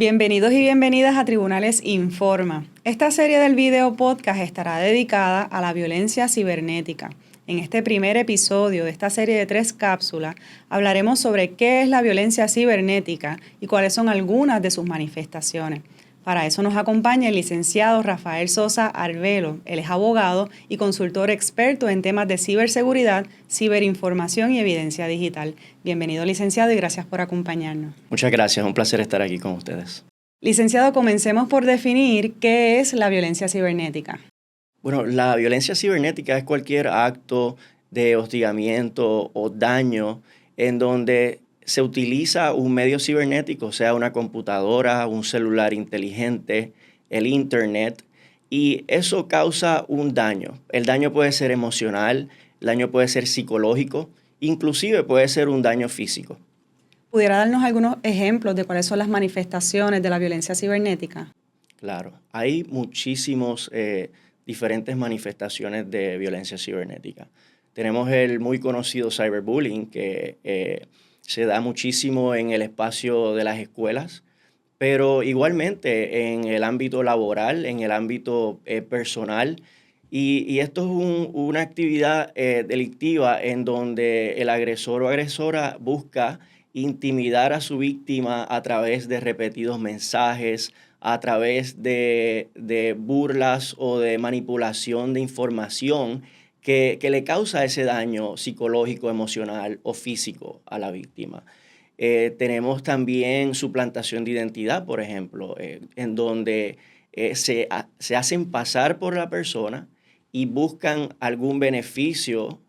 Bienvenidos y bienvenidas a Tribunales Informa. Esta serie del video podcast estará dedicada a la violencia cibernética. En este primer episodio de esta serie de 3 cápsulas hablaremos sobre qué es la violencia cibernética y cuáles son algunas de sus manifestaciones. Para eso nos acompaña el licenciado Rafael Sosa Arbelo. Él es abogado y consultor experto en temas de ciberseguridad, ciberinformación y evidencia digital. Bienvenido, licenciado, y gracias por acompañarnos. Muchas gracias, un placer estar aquí con ustedes. Licenciado, comencemos por definir qué es la violencia cibernética. Bueno, la violencia cibernética es cualquier acto de hostigamiento o daño en donde se utiliza un medio cibernético, sea una computadora, un celular inteligente, el internet, y eso causa un daño. El daño puede ser emocional, el daño puede ser psicológico, inclusive puede ser un daño físico. ¿Pudiera darnos algunos ejemplos de cuáles son las manifestaciones de la violencia cibernética? Claro, hay muchísimos diferentes manifestaciones de violencia cibernética. Tenemos el muy conocido cyberbullying, que se da muchísimo en el espacio de las escuelas, pero igualmente en el ámbito laboral, en el ámbito personal. Y esto es una actividad delictiva en donde el agresor o agresora busca intimidar a su víctima a través de repetidos mensajes, a través de burlas o de manipulación de información que le causa ese daño psicológico, emocional o físico a la víctima. Tenemos también suplantación de identidad, por ejemplo, en donde se hacen pasar por la persona y buscan algún beneficio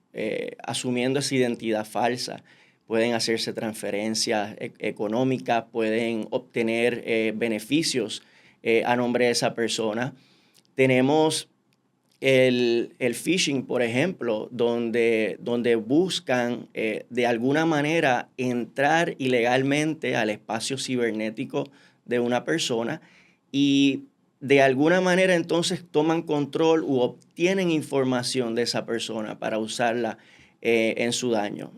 asumiendo esa identidad falsa. Pueden hacerse transferencias económicas, pueden obtener beneficios a nombre de esa persona. Tenemos el phishing, por ejemplo, donde buscan de alguna manera entrar ilegalmente al espacio cibernético de una persona y de alguna manera entonces toman control u obtienen información de esa persona para usarla en su daño.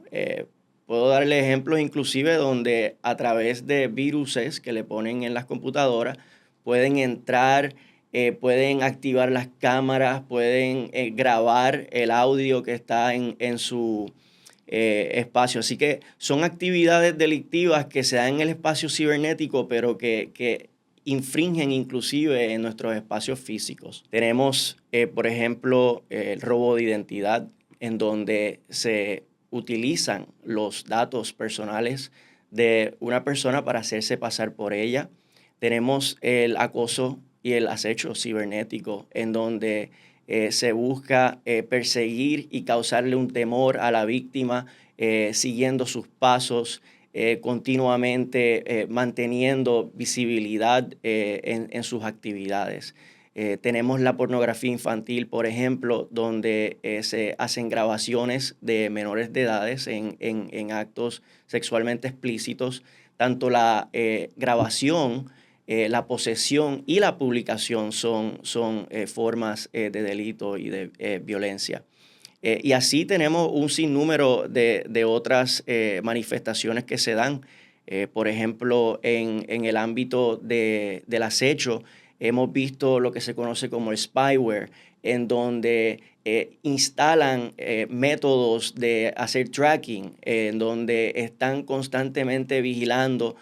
Puedo darle ejemplos inclusive donde a través de viruses que le ponen en las computadoras pueden entrar, pueden activar las cámaras, pueden grabar el audio que está en su espacio. Así que son actividades delictivas que se dan en el espacio cibernético, pero que infringen inclusive en nuestros espacios físicos. Tenemos, por ejemplo, el robo de identidad, en donde se utilizan los datos personales de una persona para hacerse pasar por ella. Tenemos el acoso y el acecho cibernético, en donde se busca perseguir y causarle un temor a la víctima, siguiendo sus pasos, continuamente manteniendo visibilidad en sus actividades. Tenemos la pornografía infantil, por ejemplo, donde se hacen grabaciones de menores de edades en actos sexualmente explícitos. Tanto la grabación, la posesión y la publicación son formas de delito y de violencia. Y así tenemos un sinnúmero de otras manifestaciones que se dan. Por ejemplo, en el ámbito del acecho, hemos visto lo que se conoce como el spyware, en donde instalan métodos de hacer tracking, en donde están constantemente vigilando,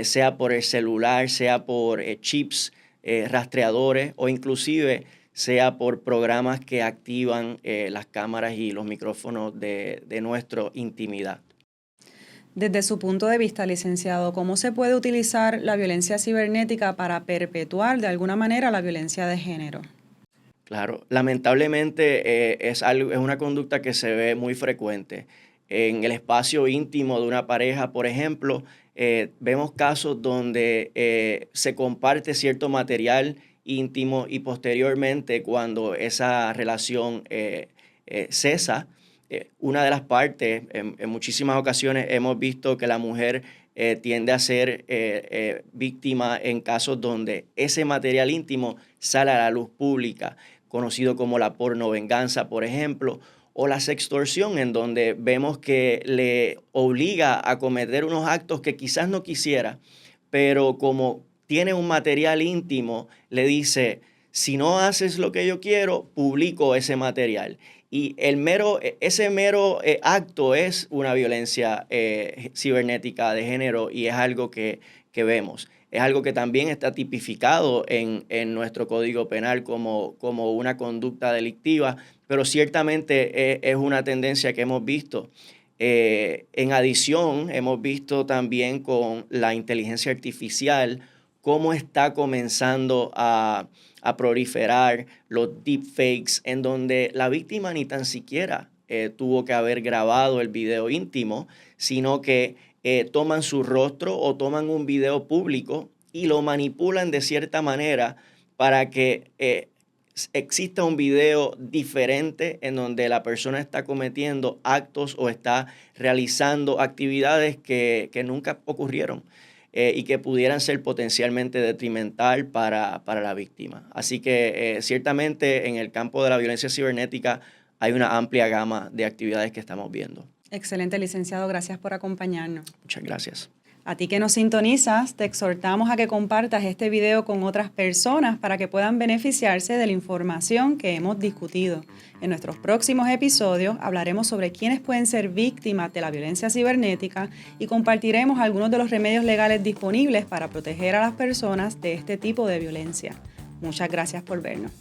sea por el celular, sea por chips rastreadores o inclusive sea por programas que activan las cámaras y los micrófonos de nuestra intimidad. Desde su punto de vista, licenciado, ¿cómo se puede utilizar la violencia cibernética para perpetuar de alguna manera la violencia de género? Claro, lamentablemente es una conducta que se ve muy frecuente. En el espacio íntimo de una pareja, por ejemplo, vemos casos donde se comparte cierto material íntimo y posteriormente cuando esa relación cesa, una de las partes, en muchísimas ocasiones hemos visto que la mujer tiende a ser víctima en casos donde ese material íntimo sale a la luz pública, conocido como la pornovenganza, por ejemplo, o la sextorsión, en donde vemos que le obliga a cometer unos actos que quizás no quisiera, pero como tiene un material íntimo, le dice, si no haces lo que yo quiero, publico ese material. Y ese mero acto es una violencia cibernética de género y es algo que vemos. Es algo que también está tipificado en nuestro Código Penal como una conducta delictiva, pero ciertamente es una tendencia que hemos visto. En adición, hemos visto también con la inteligencia artificial cómo está comenzando a proliferar los deepfakes, en donde la víctima ni tan siquiera tuvo que haber grabado el video íntimo, sino que toman su rostro o toman un video público y lo manipulan de cierta manera para que exista un video diferente en donde la persona está cometiendo actos o está realizando actividades que nunca ocurrieron y que pudieran ser potencialmente detrimental para la víctima. Así que ciertamente en el campo de la violencia cibernética hay una amplia gama de actividades que estamos viendo. Excelente, licenciado. Gracias por acompañarnos. Muchas gracias. A ti que nos sintonizas, te exhortamos a que compartas este video con otras personas para que puedan beneficiarse de la información que hemos discutido. En nuestros próximos episodios hablaremos sobre quiénes pueden ser víctimas de la violencia cibernética y compartiremos algunos de los remedios legales disponibles para proteger a las personas de este tipo de violencia. Muchas gracias por vernos.